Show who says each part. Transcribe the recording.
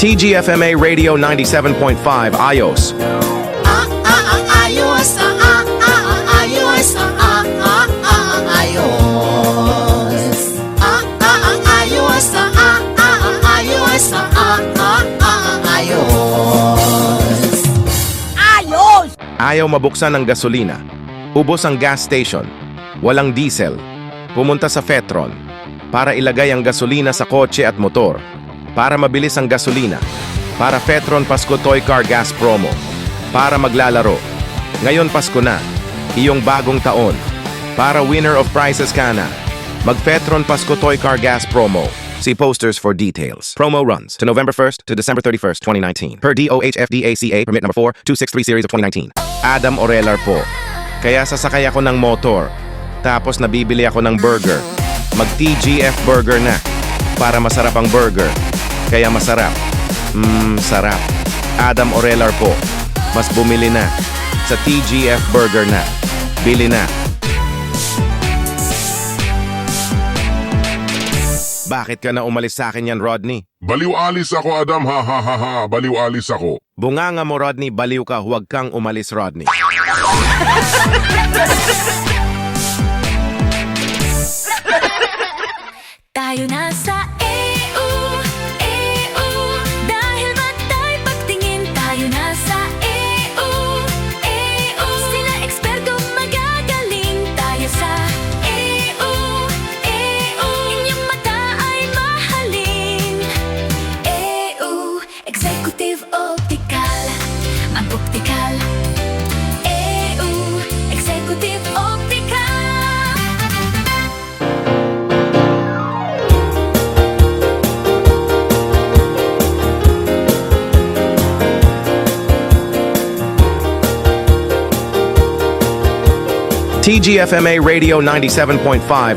Speaker 1: TGFMA Radio 97.5 iOS.
Speaker 2: Ayos, ayos, ayos. Ayos, ayos. Ayos!
Speaker 1: Ayaw mabuksan ang gasolina. Ubos ang gas station. Walang diesel. Pumunta sa Fetron para ilagay ang gasolina sa kotse at motor. Para mabilis ang gasolina. Para Fetron Pasko Toy Car Gas Promo. Para maglalaro. Ngayon Pasko na. Iyong bagong taon. Para winner of prizes ka na. Mag-Fetron Pasko Toy Car Gas Promo. See posters for details. Promo runs to November 1st to December 31st, 2019. Per DOHFDACA Permit Number 4, 263 Series of 2019. Adam Orelar po. Kaya sasakay ako ng motor. Tapos nabibili ako ng burger. Mag-TGF Burger na. Para masarap ang burger. Kaya masarap. Sarap. Adam Orelar po. Mas bumili na. Sa TGF Burger na. Bili na. Bakit ka na umalis sa akin yan, Rodney?
Speaker 3: Baliw-alis ako, Adam, ha ha ha ha. Baliw-alis ako.
Speaker 1: Bunganga mo, Rodney. Baliw ka. Huwag kang umalis, Rodney.
Speaker 4: Tayo na sa EU, EU. Dahil matay pagtingin, tayo na sa EU, EU. Sila eksperto magagaling, tayo sa EU, EU. Inyong mata ay mahalin, EU. Executive Optical, mag-optical. EU, Executive Optical.
Speaker 1: TGFMA Radio 97.5